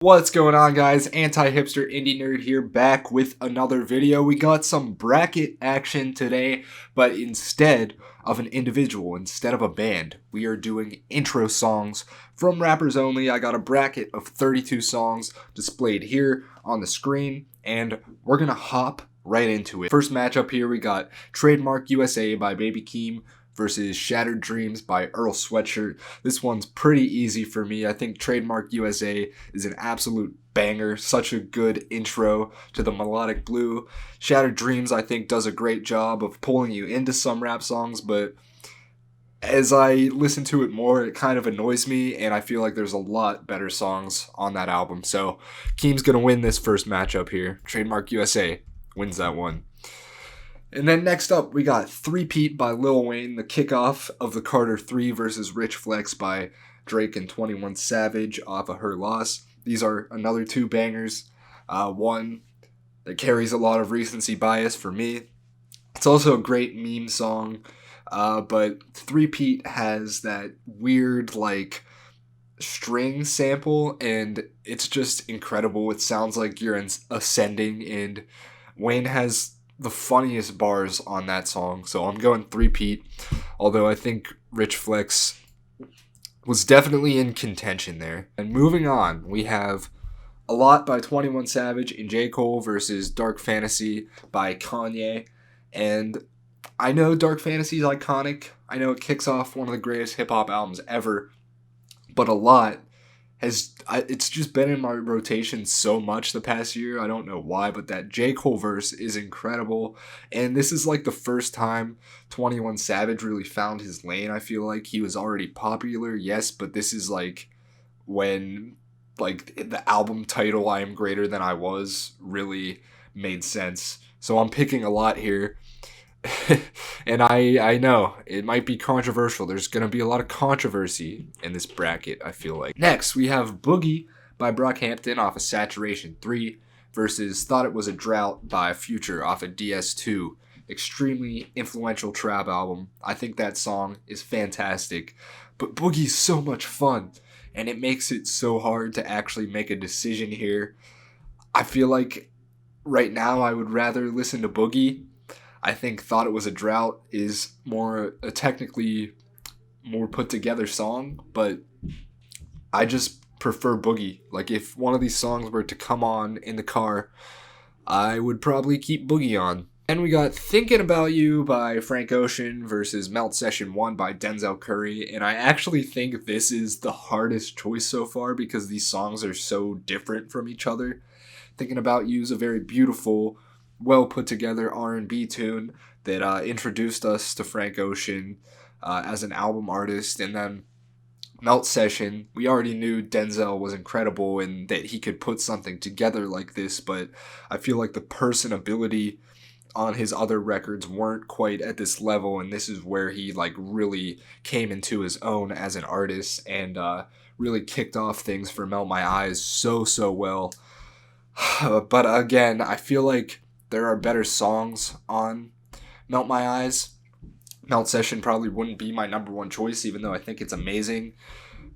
What's going on, guys? Anti-hipster indie nerd here, back with another video. We got some bracket action today, but instead of an individual, instead of a band, we are doing intro songs from rappers only. I got a bracket of 32 songs displayed here on the screen, and we're gonna hop right into it. First matchup here, we got Trademark USA by Baby Keem versus Shattered Dreams by Earl Sweatshirt. This one's pretty easy for me. I think Trademark USA is an absolute banger. Such a good intro to the melodic blue. Shattered Dreams, I think, does a great job of pulling you into some rap songs, but as I listen to it more, it kind of annoys me, and I feel like there's a lot better songs on that album. So Keem's gonna win this first matchup here. Trademark USA wins that one. And then next up, we got Three-Peat by Lil Wayne, the kickoff of the Carter 3 versus Rich Flex by Drake and 21 Savage off of Her Loss. These are another two bangers. One that carries a lot of recency bias for me. It's also a great meme song, but Three-Peat has that weird, string sample, and it's just incredible. It sounds like you're ascending, and Wayne has the funniest bars on that song, so I'm going Three-Peat, although I think Rich Flex was definitely in contention there. And moving on, we have A Lot by 21 Savage and J. Cole versus Dark Fantasy by Kanye. And I know Dark Fantasy is iconic. I know it kicks off one of the greatest hip-hop albums ever, but A Lot it's just been in my rotation so much the past year. I don't know why, but that J. Cole verse is incredible. And this is like the first time 21 Savage really found his lane. I feel like he was already popular, yes, but this is like when the album title I Am Greater Than I Was really made sense. So I'm picking A Lot here. And I know it might be controversial. There's going to be a lot of controversy in this bracket, I feel like. Next, we have Boogie by Brockhampton off of Saturation 3 versus Thought It Was a Drought by Future off of DS2. Extremely influential trap album. I think that song is fantastic. But Boogie's so much fun, and it makes it so hard to actually make a decision here. I feel like right now I would rather listen to Boogie. I think Thought It Was a Drought is a technically more put together song, but I just prefer Boogie. Like, if one of these songs were to come on in the car, I would probably keep Boogie on. And we got Thinking About You by Frank Ocean versus Melt Session 1 by Denzel Curry, and I actually think this is the hardest choice so far because these songs are so different from each other. Thinking About You is a very beautiful, well put together R&B tune that introduced us to Frank Ocean as an album artist. And then Melt Session, we already knew Denzel was incredible and that he could put something together like this, but I feel like the personability on his other records weren't quite at this level, and this is where he really came into his own as an artist and really kicked off things for Melt My Eyes so well. But again, I feel like there are better songs on Melt My Eyes. Melt Session probably wouldn't be my number one choice, even though I think it's amazing.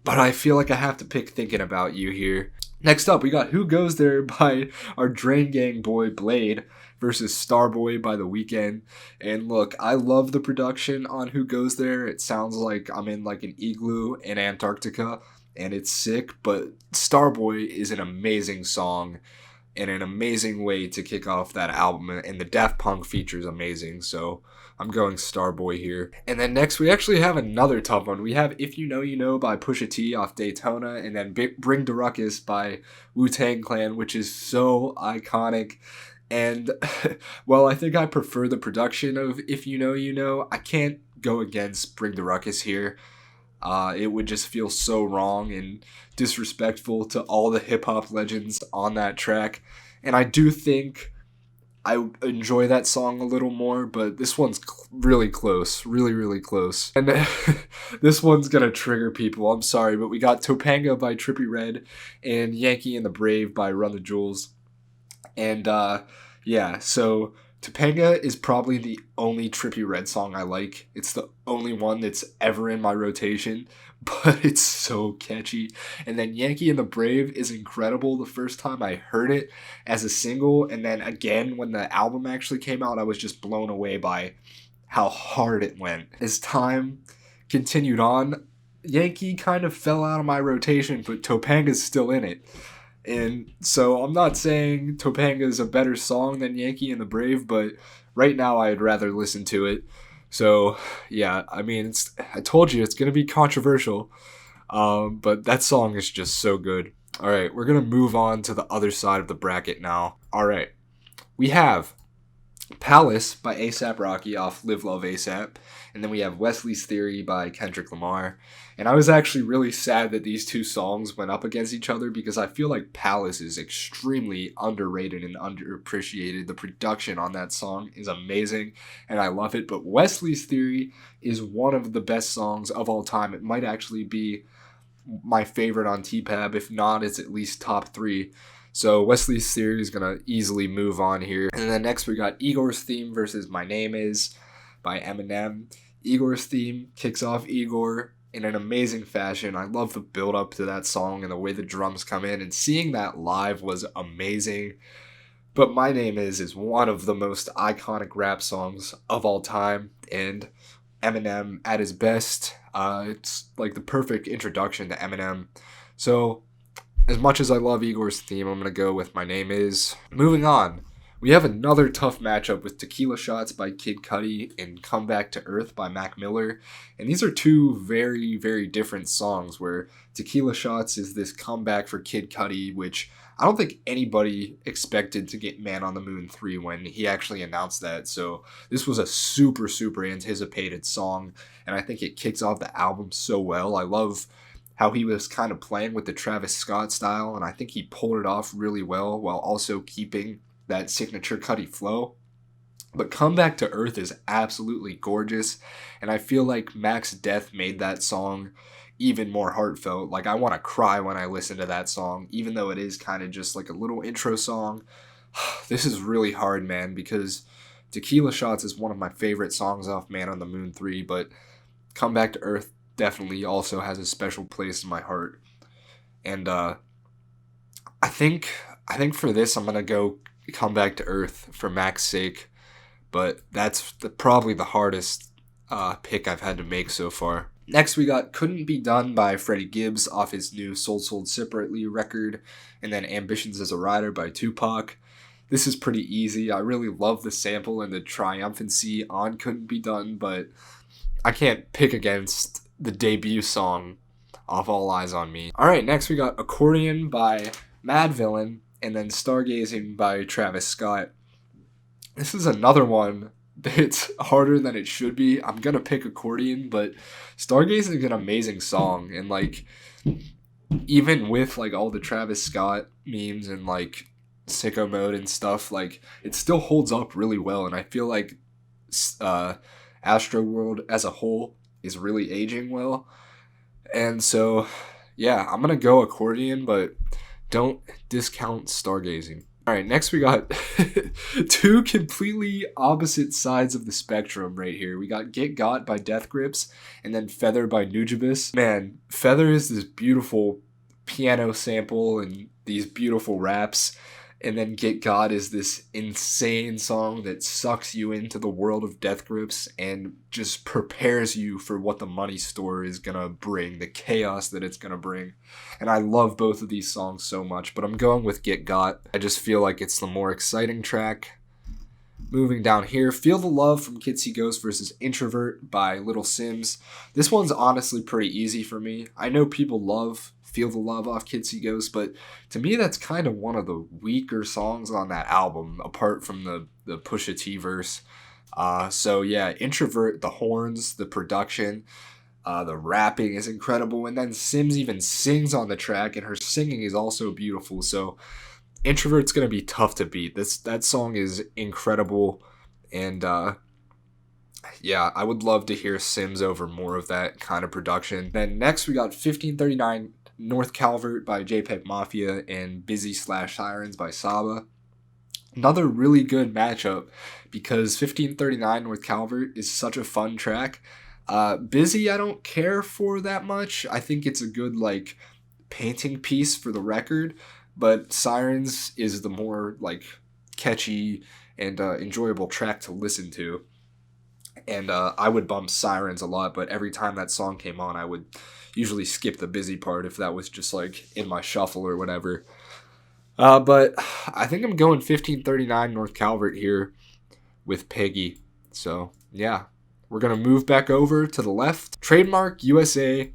But I feel like I have to pick Thinking About You here. Next up, we got Who Goes There by our Drain Gang boy Blade versus Starboy by The Weeknd. And look, I love the production on Who Goes There. It sounds like I'm in an igloo in Antarctica, and it's sick. But Starboy is an amazing song and an amazing way to kick off that album, and the Daft Punk feature is amazing, so I'm going Starboy here. And then next, we actually have another tough one. We have If You Know You Know by Pusha T off Daytona, and then Bring the Ruckus by Wu-Tang Clan, which is so iconic. And, well, I think I prefer the production of If You Know You Know. I can't go against Bring the Ruckus here. It would just feel so wrong and disrespectful to all the hip-hop legends on that track. And I do think I enjoy that song a little more, but this one's really close. Really close. And this one's gonna trigger people. I'm sorry, but we got Topanga by Trippie Redd and Yankee and the Brave by Run the Jewels. And, yeah, so Topanga is probably the only Trippie Redd song I like. It's the only one that's ever in my rotation, but it's so catchy. And then Yankee and the Brave is incredible. The first time I heard it as a single, and then again when the album actually came out, I was just blown away by how hard it went. As time continued on, Yankee kind of fell out of my rotation, but Topanga's still in it. And so I'm not saying Topanga is a better song than Yankee and the Brave, but right now I'd rather listen to it. So yeah, I mean, I told you it's gonna be controversial, but that song is just so good. All right, we're gonna move on to the other side of the bracket now. All right, we have Palace by A$AP Rocky off Live Love A$AP, and then we have Wesley's Theory by Kendrick Lamar. And I was actually really sad that these two songs went up against each other because I feel like Palace is extremely underrated and underappreciated. The production on that song is amazing and I love it, but Wesley's Theory is one of the best songs of all time. It might actually be my favorite on TPAB. If not, it's at least top 3. So Wesley's Theory is going to easily move on here. And then next we got Igor's Theme versus My Name Is by Eminem. Igor's Theme kicks off Igor in an amazing fashion. I love the build up to that song and the way the drums come in, and seeing that live was amazing. But My Name Is one of the most iconic rap songs of all time, and Eminem at his best. It's like the perfect introduction to Eminem. So as much as I love Igor's Theme, I'm going to go with My Name Is. Moving on, we have another tough matchup with Tequila Shots by Kid Cudi and Come Back to Earth by Mac Miller. And these are two very, very different songs, where Tequila Shots is this comeback for Kid Cudi, which I don't think anybody expected to get Man on the Moon 3 when he actually announced that. So this was a super, super anticipated song, and I think it kicks off the album so well. I love how he was kind of playing with the Travis Scott style, and I think he pulled it off really well while also keeping that signature Cudi flow. But Come Back to Earth is absolutely gorgeous, and I feel like Mac's death made that song even more heartfelt. Like, I want to cry when I listen to that song, even though it is kind of just like a little intro song. This is really hard, man, because Tequila Shots is one of my favorite songs off Man on the Moon 3, but Come Back to Earth definitely also has a special place in my heart. And I think for this I'm gonna go Come Back to Earth for Mac's sake, but that's probably the hardest pick I've had to make so far. Next we got Couldn't Be Done by Freddie Gibbs off his new Sold Separately record, and then Ambitions as a Rider by Tupac. This is pretty easy. I really love the sample and the triumphancy on Couldn't Be Done, but I can't pick against the debut song off All Eyes on Me. Alright, next we got Accordion by Madvillain, and then Stargazing by Travis Scott. This is another one that's harder than it should be. I'm gonna pick Accordion, but Stargazing is an amazing song, and like, even with like all the Travis Scott memes and like Sicko Mode and stuff, like, it still holds up really well, and I feel like Astroworld as a whole is really aging well. And so yeah, I'm gonna go Accordion, but don't discount Stargazing. Alright, next we got two completely opposite sides of the spectrum right here. We got Get Got by Death Grips, and then Feather by Nujabes. Man, Feather is this beautiful piano sample and these beautiful raps, and then Get Got is this insane song that sucks you into the world of Death Grips and just prepares you for what the Money Store is gonna bring, the chaos that it's gonna bring. And I love both of these songs so much, but I'm going with Get Got. I just feel like it's the more exciting track. Moving down here, Feel the Love from Kids See Ghosts versus Introvert by Little Sims. This one's honestly pretty easy for me. I know people love Feel the Love off Kids See Ghosts, but to me that's kind of one of the weaker songs on that album, apart from the Pusha T verse. So yeah, Introvert, the horns, the production, the rapping is incredible, and then Sims even sings on the track, and her singing is also beautiful. So Introvert's gonna be tough to beat. That song is incredible, and yeah, I would love to hear Sims over more of that kind of production. Then next we got 1539 North Calvert by JPEG Mafia and Busy/Sirens by Saba. Another really good matchup because 1539 North Calvert is such a fun track. Busy, I don't care for that much. I think it's a good, like, painting piece for the record, but Sirens is the more, like, catchy and enjoyable track to listen to. And I would bump Sirens a lot, but every time that song came on, I would usually skip the Busy part if that was just, like, in my shuffle or whatever. But I think I'm going 1539 North Calvert here with Peggy. So, yeah. We're going to move back over to the left. Trademark USA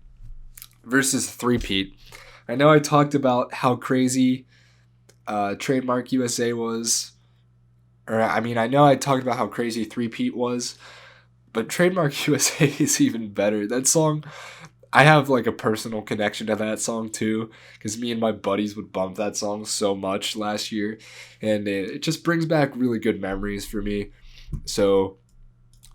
versus Three-Peat. I know I talked about how crazy Trademark USA was. I know I talked about how crazy Three-Peat was. But Trademark USA is even better. That song, I have like a personal connection to that song too, because me and my buddies would bump that song so much last year, and it just brings back really good memories for me. So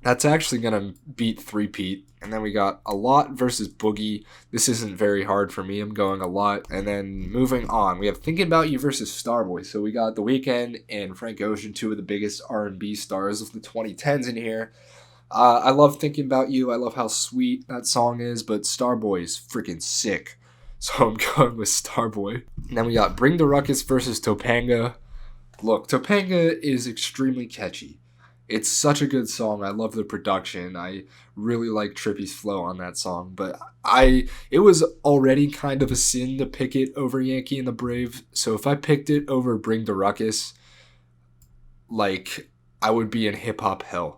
that's actually gonna beat Three-Peat. And then we got A Lot versus Boogie. This isn't very hard for me. I'm going A Lot. And then moving on, we have Thinking About You versus Starboy. So we got The Weeknd and Frank Ocean, two of the biggest R&B stars of the 2010s in here. I love Thinking About You. I love how sweet that song is, but Starboy is freaking sick. So I'm going with Starboy. And then we got Bring the Ruckus versus Topanga. Look, Topanga is extremely catchy. It's such a good song. I love the production. I really like Trippy's flow on that song. But it was already kind of a sin to pick it over Yankee and the Brave. So if I picked it over Bring the Ruckus, like, I would be in hip-hop hell.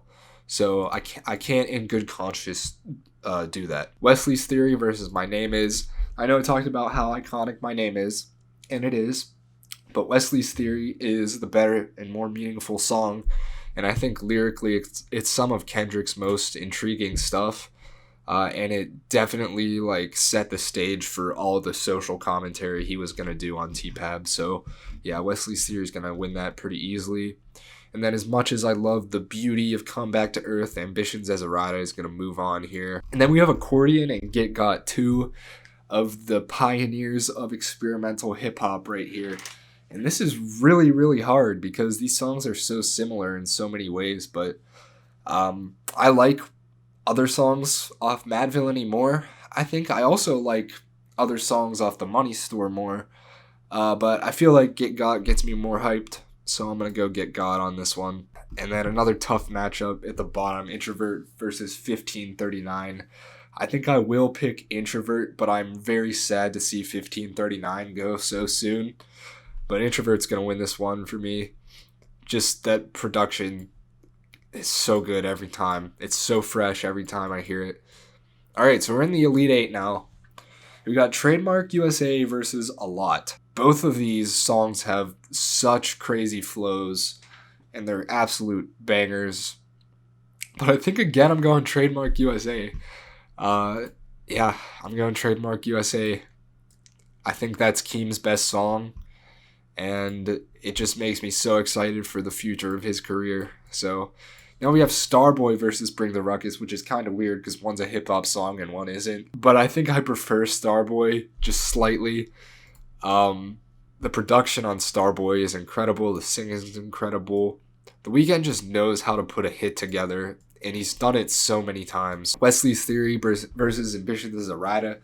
So I can't in good conscience do that. Wesley's Theory versus My Name Is. I know I talked about how iconic My Name Is, and it is. But Wesley's Theory is the better and more meaningful song. And I think lyrically it's some of Kendrick's most intriguing stuff. And it definitely like set the stage for all the social commentary he was going to do on T-Pab. So yeah, Wesley's Theory is going to win that pretty easily. And then as much as I love the beauty of Come Back to Earth, Ambitions as a Rider is going to move on here. And then we have Accordion and Get Got, two of the pioneers of experimental hip-hop right here. And this is really, really hard because these songs are so similar in so many ways. But I like other songs off Madvillainy more. I think I also like other songs off The Money Store more. But I feel like Get Got gets me more hyped. So I'm going to go Get God on this one. And then another tough matchup at the bottom, Introvert versus 1539. I think I will pick Introvert, but I'm very sad to see 1539 go so soon. But Introvert's going to win this one for me. Just that production is so good every time. It's so fresh every time I hear it. All right, so we're in the Elite Eight now. We got Trademark USA versus A Lot. Both of these songs have such crazy flows, and they're absolute bangers. But I think, again, I'm going Trademark USA. Yeah, I'm going Trademark USA. I think that's Keem's best song, and it just makes me so excited for the future of his career. So now we have Starboy versus Bring the Ruckus, which is kind of weird because one's a hip-hop song and one isn't. But I think I prefer Starboy just slightly. The production on Starboy is incredible. The singing is incredible. The Weeknd just knows how to put a hit together, and he's done it so many times. Wesley's Theory versus Ambitions as a Rider.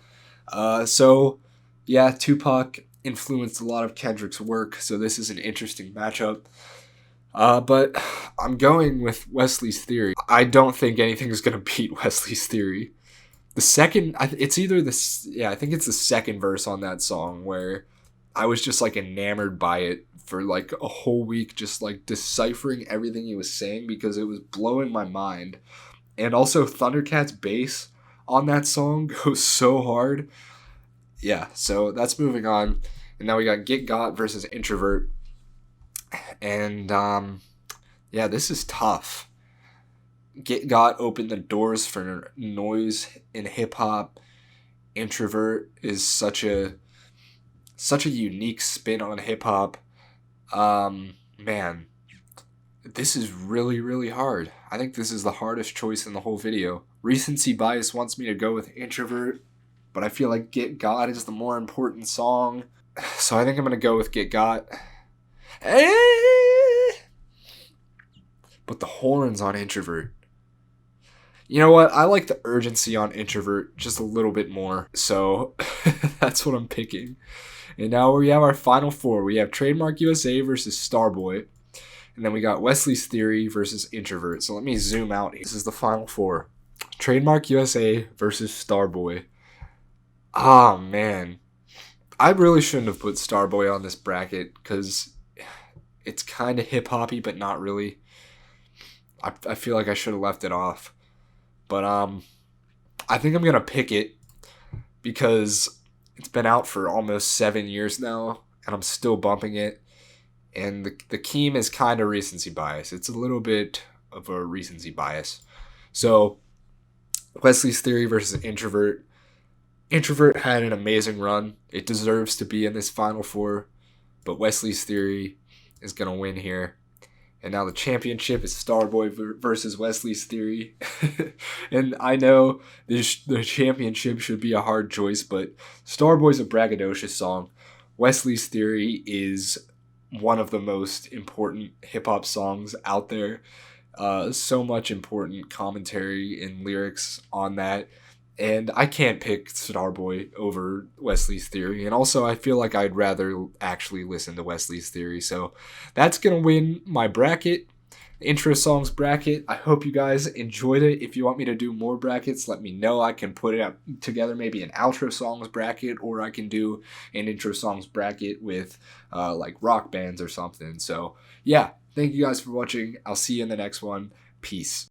So, yeah, Tupac influenced a lot of Kendrick's work, so this is an interesting matchup. But I'm going with Wesley's Theory. I don't think anything's going to beat Wesley's Theory. The second, I think it's the second verse on that song where I was just like enamored by it for like a whole week, just like deciphering everything he was saying because it was blowing my mind. And also Thundercat's bass on that song goes so hard. Yeah, so that's moving on. And now we got Get Got versus Introvert. And yeah, this is tough. Get Got opened the doors for noise in hip hop. Introvert is such a unique spin on hip hop. Man, this is really, really hard. I think this is the hardest choice in the whole video. Recency bias wants me to go with Introvert, but I feel like Get Got is the more important song. So I think I'm going to go with Get Got. but the horns on Introvert. You know what? I like the urgency on Introvert just a little bit more, so that's what I'm picking. And now we have our final four. We have Trademark USA versus Starboy. And then we got Wesley's Theory versus Introvert. So let me zoom out. This is the final four. Trademark USA versus Starboy. Ah, man. I really shouldn't have put Starboy on this bracket because it's kind of hip-hoppy, but not really. I feel like I should have left it off. But I think I'm going to pick it because it's been out for almost 7 years now, and I'm still bumping it. And the Keem is kind of recency bias. It's a little bit of a recency bias. So, Wesley's Theory versus Introvert. Introvert had an amazing run. It deserves to be in this Final Four. But Wesley's Theory is going to win here. And now the championship is Starboy versus Wesley's Theory. And I know the championship should be a hard choice, but Starboy's a braggadocious song. Wesley's Theory is one of the most important hip-hop songs out there. So much important commentary and lyrics on that. And I can't pick Starboy over Wesley's Theory. And also, I feel like I'd rather actually listen to Wesley's Theory. So that's going to win my bracket, intro songs bracket. I hope you guys enjoyed it. If you want me to do more brackets, let me know. I can put it together, maybe an outro songs bracket, or I can do an intro songs bracket with like rock bands or something. So yeah, thank you guys for watching. I'll see you in the next one. Peace.